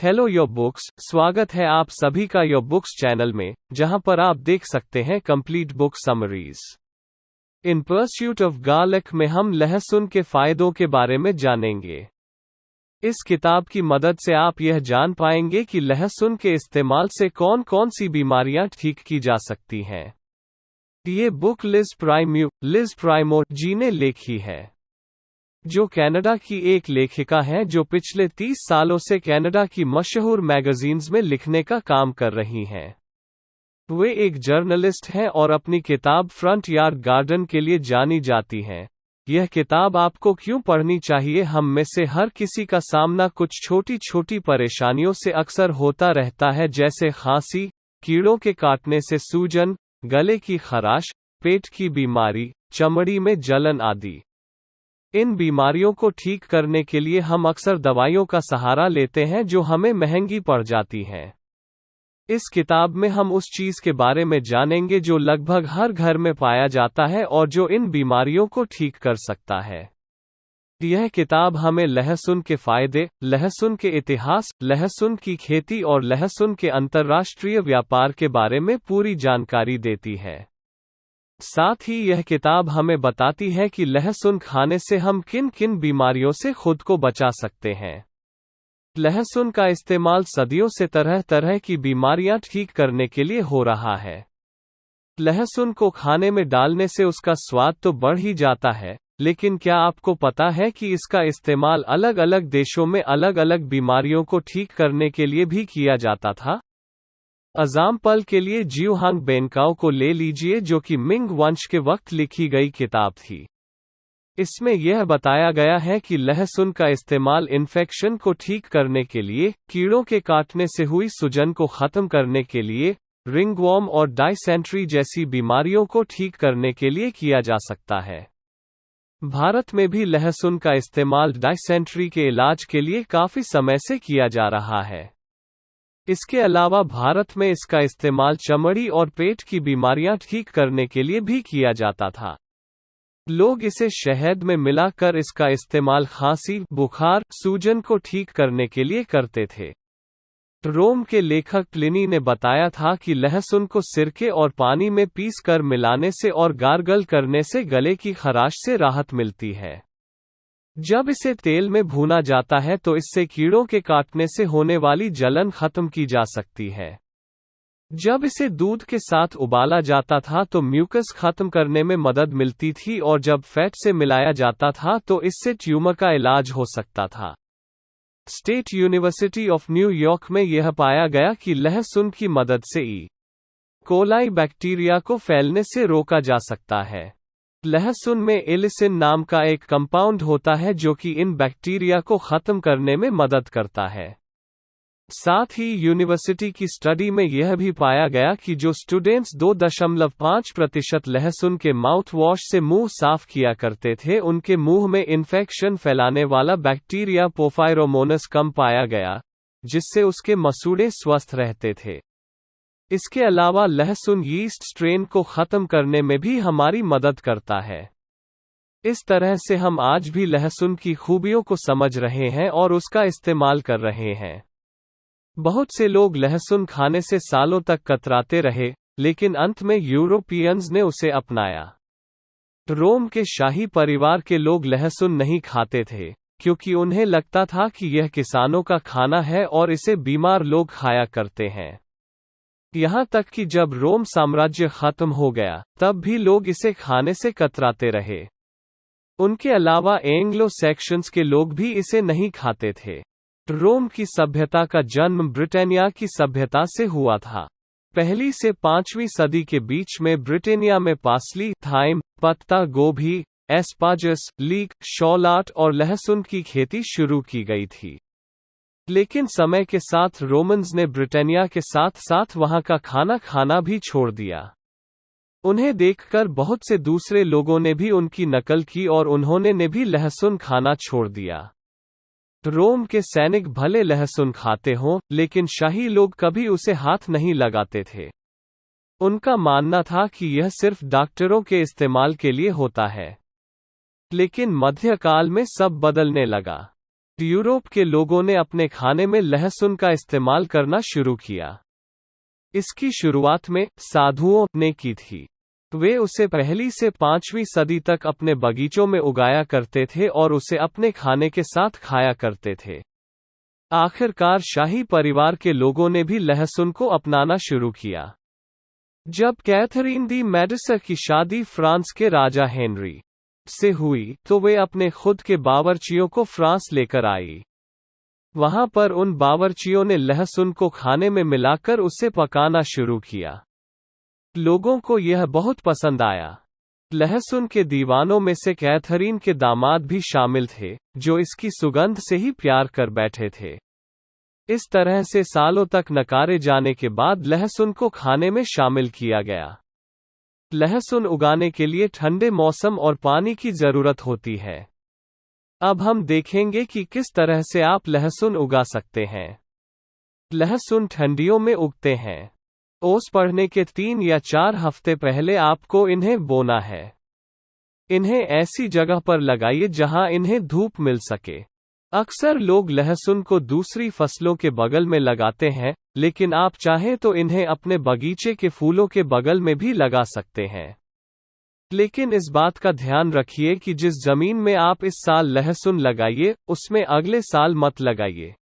Hello your books, स्वागत है आप सभी का योर बुक्स चैनल में, जहां पर आप देख सकते हैं complete book summaries. In pursuit of garlic में हम लहसुन के फायदों के बारे में जानेंगे। इस किताब की मदद से आप यह जान पाएंगे कि लहसुन के इस्तेमाल से कौन कौन सी बीमारियां ठीक की जा सकती हैं। ये बुक लिज प्राइमो जी ने लिखी है, जो कनाडा की एक लेखिका हैं जो पिछले 30 सालों से कनाडा की मशहूर मैगजीन्स में लिखने का काम कर रही हैं। वे एक जर्नलिस्ट हैं और अपनी किताब फ्रंट यार्ड गार्डन के लिए जानी जाती हैं। यह किताब आपको क्यों पढ़नी चाहिए? हम में से हर किसी का सामना कुछ छोटी छोटी परेशानियों से अक्सर होता रहता है, जैसे खांसी, कीड़ों के काटने से सूजन, गले की खराश, पेट की बीमारी, चमड़ी में जलन आदि। इन बीमारियों को ठीक करने के लिए हम अक्सर दवाइयों का सहारा लेते हैं जो हमें महंगी पड़ जाती हैं। इस किताब में हम उस चीज के बारे में जानेंगे जो लगभग हर घर में पाया जाता है और जो इन बीमारियों को ठीक कर सकता है। यह किताब हमें लहसुन के फायदे, लहसुन के इतिहास, लहसुन की खेती और लहसुन के अंतर्राष्ट्रीय व्यापार के बारे में पूरी जानकारी देती है। साथ ही यह किताब हमें बताती है कि लहसुन खाने से हम किन किन बीमारियों से खुद को बचा सकते हैं। लहसुन का इस्तेमाल सदियों से तरह तरह की बीमारियां ठीक करने के लिए हो रहा है। लहसुन को खाने में डालने से उसका स्वाद तो बढ़ ही जाता है, लेकिन क्या आपको पता है कि इसका इस्तेमाल अलग अलग देशों में अलग अलग बीमारियों को ठीक करने के लिए भी किया जाता था? एग्जाम्पल के लिए ज्यूहांग बेनकाओ को ले लीजिए, जो कि मिंग वंश के वक्त लिखी गई किताब थी। इसमें यह बताया गया है कि लहसुन का इस्तेमाल इन्फेक्शन को ठीक करने के लिए, कीड़ों के काटने से हुई सूजन को खत्म करने के लिए, रिंगवॉर्म और डायसेंट्री जैसी बीमारियों को ठीक करने के लिए किया जा सकता है। भारत में भी लहसुन का इस्तेमाल डायसेंट्री के इलाज के लिए काफी समय से किया जा रहा है। इसके अलावा भारत में इसका इस्तेमाल चमड़ी और पेट की बीमारियां ठीक करने के लिए भी किया जाता था। लोग इसे शहद में मिलाकर इसका इस्तेमाल खांसी, बुखार, सूजन को ठीक करने के लिए करते थे। रोम के लेखक प्लिनी ने बताया था कि लहसुन को सिरके और पानी में पीसकर मिलाने से और गार्गल करने से गले की खराश से राहत मिलती है। जब इसे तेल में भूना जाता है तो इससे कीड़ों के काटने से होने वाली जलन खत्म की जा सकती है। जब इसे दूध के साथ उबाला जाता था तो म्यूकस खत्म करने में मदद मिलती थी, और जब फैट से मिलाया जाता था तो इससे ट्यूमर का इलाज हो सकता था। स्टेट यूनिवर्सिटी ऑफ न्यूयॉर्क में यह पाया गया कि लहसुन की मदद से ई. कोलाई बैक्टीरिया को फैलने से रोका जा सकता है। लहसुन में एलिसिन नाम का एक कंपाउंड होता है जो कि इन बैक्टीरिया को खत्म करने में मदद करता है। साथ ही यूनिवर्सिटी की स्टडी में यह भी पाया गया कि जो स्टूडेंट्स 2.5% लहसुन के माउथ वॉश से मुंह साफ किया करते थे, उनके मुंह में इन्फेक्शन फैलाने वाला बैक्टीरिया पोफायरोमोनस कम पाया गया, जिससे उसके मसूड़े स्वस्थ रहते थे। इसके अलावा लहसुन यीस्ट स्ट्रेन को खत्म करने में भी हमारी मदद करता है। इस तरह से हम आज भी लहसुन की खूबियों को समझ रहे हैं और उसका इस्तेमाल कर रहे हैं। बहुत से लोग लहसुन खाने से सालों तक कतराते रहे, लेकिन अंत में यूरोपियंस ने उसे अपनाया। रोम के शाही परिवार के लोग लहसुन नहीं खाते थे, क्योंकि उन्हें लगता था कि यह किसानों का खाना है और इसे बीमार लोग खाया करते हैं। यहाँ तक कि जब रोम साम्राज्य खत्म हो गया, तब भी लोग इसे खाने से कतराते रहे। उनके अलावा एंग्लो सैक्सन्स के लोग भी इसे नहीं खाते थे। रोम की सभ्यता का जन्म ब्रिटानिया की सभ्यता से हुआ था। 1वीं से 5वीं सदी के बीच में ब्रिटानिया में पार्सली, थाइम, पत्ता गोभी, एस्पार्जस, लीक, शॉलाट और लहसुन की खेती शुरू की गई थी। लेकिन समय के साथ रोमन्स ने ब्रिटानिया के साथ साथ वहां का खाना खाना भी छोड़ दिया। उन्हें देखकर बहुत से दूसरे लोगों ने भी उनकी नकल की और उन्होंने ने भी लहसुन खाना छोड़ दिया। रोम के सैनिक भले लहसुन खाते हों, लेकिन शाही लोग कभी उसे हाथ नहीं लगाते थे। उनका मानना था कि यह सिर्फ डॉक्टरों के इस्तेमाल के लिए होता है। लेकिन मध्यकाल में सब बदलने लगा। यूरोप के लोगों ने अपने खाने में लहसुन का इस्तेमाल करना शुरू किया। इसकी शुरुआत में साधुओं ने की थी। वे उसे पहली से 5वीं सदी तक अपने बगीचों में उगाया करते थे और उसे अपने खाने के साथ खाया करते थे। आखिरकार शाही परिवार के लोगों ने भी लहसुन को अपनाना शुरू किया। जब कैथरीन दी मेडिसी की शादी फ्रांस के राजा हेनरी से हुई, तो वे अपने खुद के बावर्चियों को फ्रांस लेकर आई। वहां पर उन बावर्चियों ने लहसुन को खाने में मिलाकर उसे पकाना शुरू किया। लोगों को यह बहुत पसंद आया। लहसुन के दीवानों में से कैथरीन के दामाद भी शामिल थे, जो इसकी सुगंध से ही प्यार कर बैठे थे। इस तरह से सालों तक नकारे जाने के बाद लहसुन को खाने में शामिल किया गया। लहसुन उगाने के लिए ठंडे मौसम और पानी की जरूरत होती है। अब हम देखेंगे कि किस तरह से आप लहसुन उगा सकते हैं। लहसुन ठंडियों में उगते हैं। ओस पड़ने के 3 या 4 हफ्ते पहले आपको इन्हें बोना है। इन्हें ऐसी जगह पर लगाइए जहां इन्हें धूप मिल सके। अक्सर लोग लहसुन को दूसरी फसलों के बगल में लगाते हैं, लेकिन आप चाहें तो इन्हें अपने बगीचे के फूलों के बगल में भी लगा सकते हैं। लेकिन इस बात का ध्यान रखिए कि जिस जमीन में आप इस साल लहसुन लगाइए, उसमें अगले साल मत लगाइए।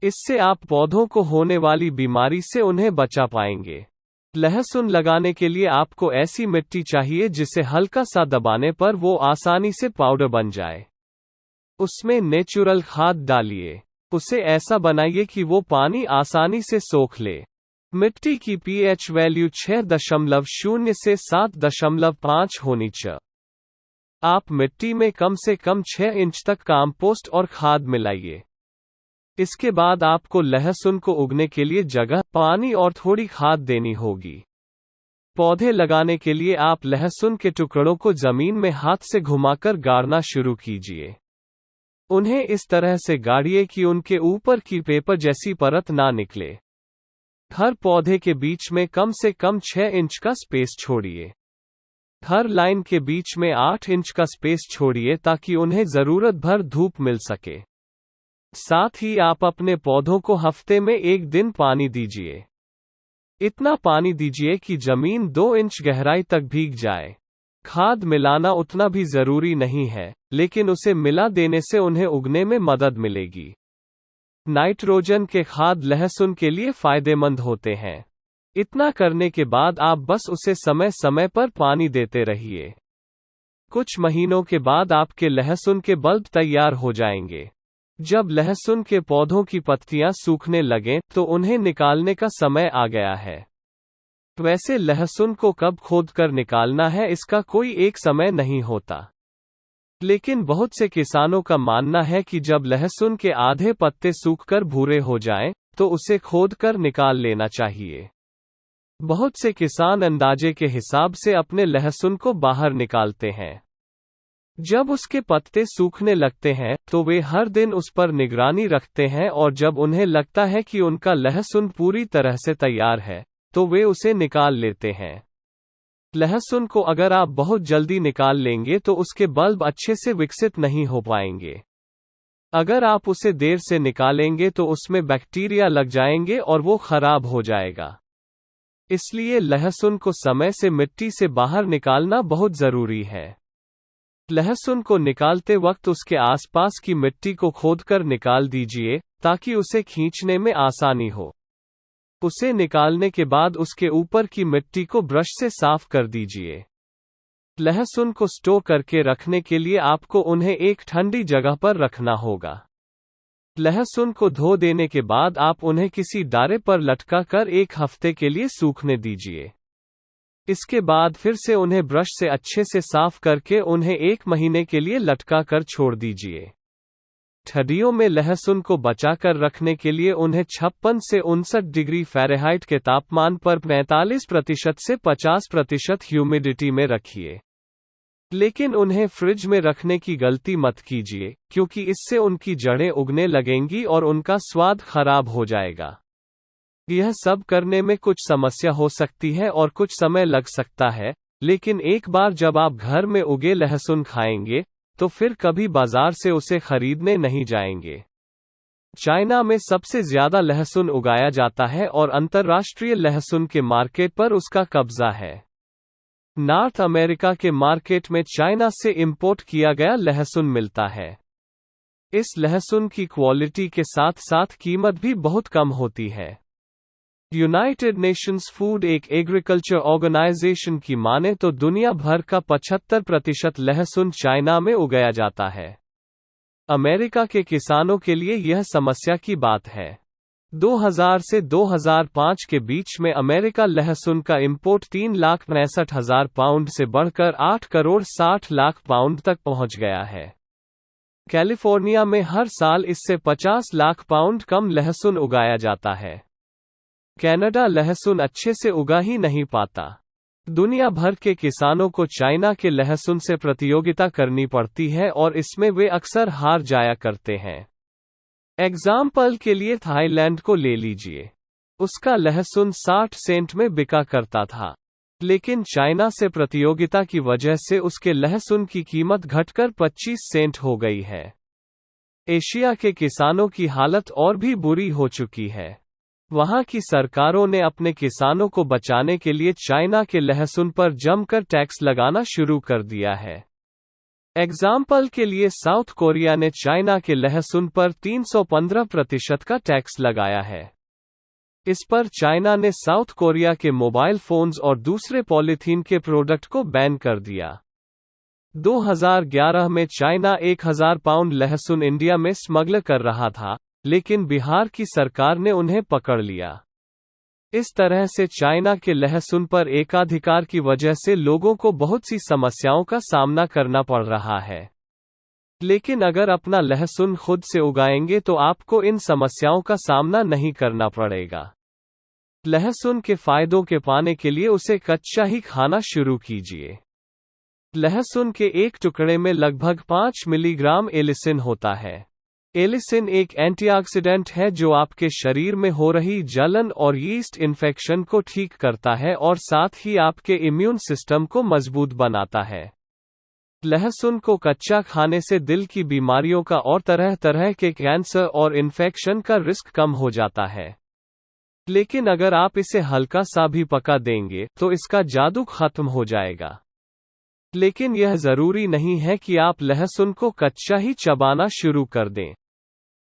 इससे आप पौधों को होने वाली बीमारी से उन्हें बचा पाएंगे। लहसुन लगाने के लिए आपको ऐसी मिट्टी चाहिए जिसे हल्का सा दबाने पर वो आसानी से पाउडर बन जाए। उसमें नेचुरल खाद डालिए। उसे ऐसा बनाइए कि वो पानी आसानी से सोख ले। मिट्टी की पीएच वैल्यू 6.0 से 7.5 होनी चाहिए। आप मिट्टी में कम से कम 6 इंच तक कंपोस्ट और खाद मिलाइए। इसके बाद आपको लहसुन को उगने के लिए जगह, पानी और थोड़ी खाद देनी होगी। पौधे लगाने के लिए आप लहसुन के टुकड़ों को जमीन में हाथ से घुमाकर गाड़ना शुरू कीजिए। उन्हें इस तरह से गाड़िए कि उनके ऊपर की पेपर जैसी परत ना निकले। हर पौधे के बीच में कम से कम 6 इंच का स्पेस छोड़िए। हर लाइन के बीच में 8 इंच का स्पेस छोड़िए ताकि उन्हें जरूरत भर धूप मिल सके। साथ ही आप अपने पौधों को हफ्ते में 1 दिन पानी दीजिए। इतना पानी दीजिए कि जमीन 2 इंच गहराई तक भीग जाए। खाद मिलाना उतना भी जरूरी नहीं है, लेकिन उसे मिला देने से उन्हें उगने में मदद मिलेगी। नाइट्रोजन के खाद लहसुन के लिए फायदेमंद होते हैं। इतना करने के बाद आप बस उसे समय समय पर पानी देते रहिए। कुछ महीनों के बाद आपके लहसुन के बल्ब तैयार हो जाएंगे। जब लहसुन के पौधों की पत्तियां सूखने लगें, तो उन्हें निकालने का समय आ गया है। वैसे लहसुन को कब खोदकर निकालना है, इसका कोई एक समय नहीं होता। लेकिन बहुत से किसानों का मानना है कि जब लहसुन के आधे पत्ते सूखकर भूरे हो जाएं, तो उसे खोदकर निकाल लेना चाहिए। बहुत से किसान अंदाजे के हिसाब से अपने लहसुन को बाहर निकालते हैं। जब उसके पत्ते सूखने लगते हैं, तो वे हर दिन उस पर निगरानी रखते हैं और जब उन्हें लगता है कि उनका लहसुन पूरी तरह से तैयार है, तो वे उसे निकाल लेते हैं। लहसुन को अगर आप बहुत जल्दी निकाल लेंगे तो उसके बल्ब अच्छे से विकसित नहीं हो पाएंगे। अगर आप उसे देर से निकालेंगे तो उसमें बैक्टीरिया लग जाएंगे और वो खराब हो जाएगा। इसलिए लहसुन को समय से मिट्टी से बाहर निकालना बहुत जरूरी है। लहसुन को निकालते वक्त उसके आसपास की मिट्टी को खोदकर निकाल दीजिए, ताकि उसे खींचने में आसानी हो। उसे निकालने के बाद उसके ऊपर की मिट्टी को ब्रश से साफ कर दीजिए। लहसुन को स्टोर करके रखने के लिए आपको उन्हें एक ठंडी जगह पर रखना होगा। लहसुन को धो देने के बाद आप उन्हें किसी डारे पर लटका कर 1 हफ्ते के लिए सूखने दीजिए। इसके बाद फिर से उन्हें ब्रश से अच्छे से साफ करके उन्हें 1 महीने के लिए लटका कर छोड़ दीजिए। ठंडियों में लहसुन को बचाकर रखने के लिए उन्हें 56 से 59 डिग्री फ़ारेनहाइट के तापमान पर 45% से 50% ह्यूमिडिटी में रखिए। लेकिन उन्हें फ्रिज में रखने की गलती मत कीजिए, क्योंकि इससे उनकी जड़ें उगने लगेंगी और उनका स्वाद खराब हो जाएगा। यह सब करने में कुछ समस्या हो सकती है और कुछ समय लग सकता है, लेकिन एक बार जब आप घर में उगे लहसुन खाएंगे, तो फिर कभी बाजार से उसे खरीदने नहीं जाएंगे। चाइना में सबसे ज्यादा लहसुन उगाया जाता है और अंतर्राष्ट्रीय लहसुन के मार्केट पर उसका कब्जा है। नॉर्थ अमेरिका के मार्केट में चाइना से इंपोर्ट किया गया लहसुन मिलता है। इस लहसुन की क्वालिटी के साथ साथ कीमत भी बहुत कम होती है। यूनाइटेड नेशंस फूड एक एग्रीकल्चर ऑर्गेनाइजेशन की माने तो दुनिया भर का 75% लहसुन चाइना में उगाया जाता है। अमेरिका के किसानों के लिए यह समस्या की बात है। 2000 से 2005 के बीच में अमेरिका लहसुन का इंपोर्ट 3,65,000 पाउंड से बढ़कर 8,60,00,000 पाउंड तक पहुंच गया है। कैलिफोर्निया में हर साल इससे 50 लाख पाउंड कम लहसुन उगाया जाता है। कनाडा लहसुन अच्छे से उगा ही नहीं पाता। दुनिया भर के किसानों को चाइना के लहसुन से प्रतियोगिता करनी पड़ती है और इसमें वे अक्सर हार जाया करते हैं। एग्जाम्पल के लिए थाईलैंड को ले लीजिए। उसका लहसुन 60 सेंट में बिका करता था, लेकिन चाइना से प्रतियोगिता की वजह से उसके लहसुन की कीमत घटकर 25 सेंट हो गई है। एशिया के किसानों की हालत और भी बुरी हो चुकी है। वहां की सरकारों ने अपने किसानों को बचाने के लिए चाइना के लहसुन पर जमकर टैक्स लगाना शुरू कर दिया है। एग्जाम्पल के लिए साउथ कोरिया ने चाइना के लहसुन पर 315% का टैक्स लगाया है। इस पर चाइना ने साउथ कोरिया के मोबाइल फोन्स और दूसरे पॉलीथीन के प्रोडक्ट को बैन कर दिया। 2011 में चाइना 1000 पाउंड लहसुन इंडिया में स्मगल कर रहा था, लेकिन बिहार की सरकार ने उन्हें पकड़ लिया। इस तरह से चाइना के लहसुन पर एकाधिकार की वजह से लोगों को बहुत सी समस्याओं का सामना करना पड़ रहा है। लेकिन अगर अपना लहसुन खुद से उगाएंगे तो आपको इन समस्याओं का सामना नहीं करना पड़ेगा। लहसुन के फायदों के पाने के लिए उसे कच्चा ही खाना शुरू कीजिए। लहसुन के एक टुकड़े में लगभग 5 मिलीग्राम एलिसिन होता है। एलिसिन एक एंटीऑक्सीडेंट है जो आपके शरीर में हो रही जलन और यीस्ट इन्फेक्शन को ठीक करता है और साथ ही आपके इम्यून सिस्टम को मजबूत बनाता है। लहसुन को कच्चा खाने से दिल की बीमारियों का और तरह तरह के कैंसर और इन्फेक्शन का रिस्क कम हो जाता है। लेकिन अगर आप इसे हल्का सा भी पका देंगे तो इसका जादू खत्म हो जाएगा। लेकिन यह जरूरी नहीं है कि आप लहसुन को कच्चा ही चबाना शुरू कर दें।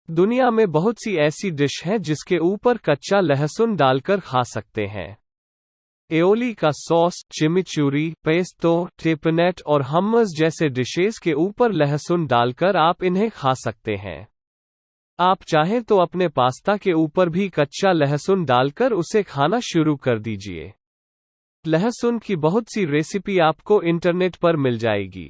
दुनिया में बहुत सी ऐसी डिश हैं जिसके ऊपर कच्चा लहसुन डालकर खा सकते हैं। एओली का सॉस, चिमिचूरी, पेस्तो, टेपनेट और हमस जैसे डिशेस के ऊपर लहसुन डालकर आप इन्हें खा सकते हैं। आप चाहें तो अपने पास्ता के ऊपर भी कच्चा लहसुन डालकर उसे खाना शुरू कर दीजिए। लहसुन की बहुत सी रेसिपी आपको इंटरनेट पर मिल जाएगी।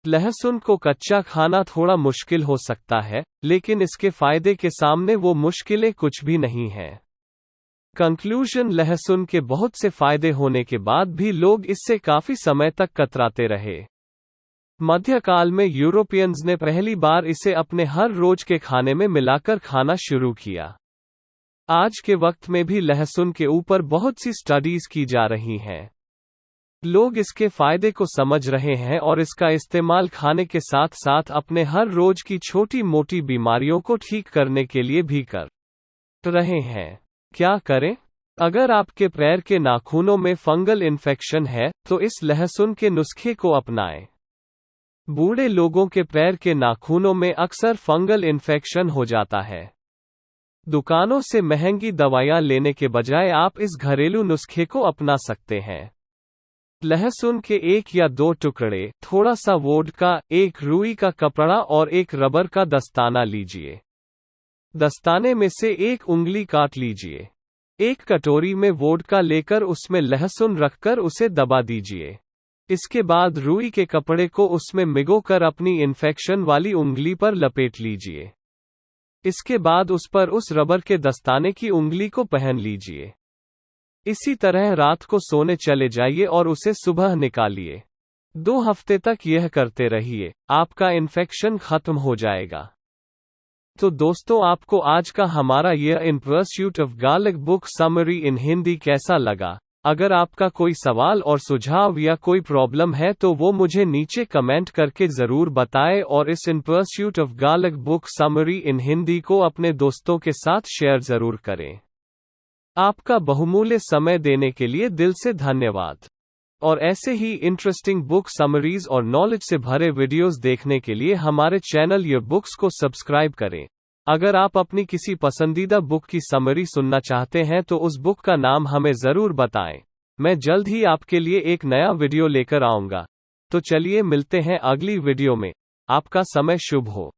लहसुन को कच्चा खाना थोड़ा मुश्किल हो सकता है, लेकिन इसके फायदे के सामने वो मुश्किलें कुछ भी नहीं हैं। कंक्लूजन, लहसुन के बहुत से फायदे होने के बाद भी लोग इससे काफी समय तक कतराते रहे। मध्यकाल में यूरोपियंस ने पहली बार इसे अपने हर रोज के खाने में मिलाकर खाना शुरू किया। आज के वक्त में भी लहसुन के ऊपर बहुत सी स्टडीज की जा रही हैं। लोग इसके फायदे को समझ रहे हैं और इसका इस्तेमाल खाने के साथ साथ अपने हर रोज की छोटी मोटी बीमारियों को ठीक करने के लिए भी कर रहे हैं। क्या करें? अगर आपके पैर के नाखूनों में फंगल इन्फेक्शन है तो इस लहसुन के नुस्खे को अपनाएं। बूढ़े लोगों के पैर के नाखूनों में अक्सर फंगल इन्फेक्शन हो जाता है। दुकानों से महंगी दवाइयां लेने के बजाय आप इस घरेलू नुस्खे को अपना सकते हैं। लहसुन के 1 या 2 टुकड़े, थोड़ा सा वोडका, एक रुई का कपड़ा और एक रबर का दस्ताना लीजिए। दस्ताने में से एक उंगली काट लीजिए। एक कटोरी में वोडका लेकर उसमें लहसुन रखकर उसे दबा दीजिए। इसके बाद रुई के कपड़े को उसमें भिगोकर अपनी इन्फेक्शन वाली उंगली पर लपेट लीजिए। इसके बाद उस पर उस रबर के दस्ताने की उंगली को पहन लीजिए। इसी तरह रात को सोने चले जाइए और उसे सुबह निकालिए। 2 हफ्ते तक यह करते रहिए, आपका इन्फेक्शन खत्म हो जाएगा। तो दोस्तों, आपको आज का हमारा यह in pursuit of garlic book summary in Hindi कैसा लगा? अगर आपका कोई सवाल और सुझाव या कोई प्रॉब्लम है तो वो मुझे नीचे कमेंट करके ज़रूर बताएं और इस in pursuit of garlic book summary in Hindi को अपने दोस्तों के साथ शेयर ज़रूर करें। आपका बहुमूल्य समय देने के लिए दिल से धन्यवाद। और ऐसे ही इंटरेस्टिंग बुक समरीज और नॉलेज से भरे वीडियोस देखने के लिए हमारे चैनल योर बुक्स को सब्सक्राइब करें। अगर आप अपनी किसी पसंदीदा बुक की समरी सुनना चाहते हैं तो उस बुक का नाम हमें ज़रूर बताएं। मैं जल्द ही आपके लिए एक नया वीडियो लेकर आऊँगा। तो चलिए मिलते हैं अगली वीडियो में। आपका समय शुभ हो।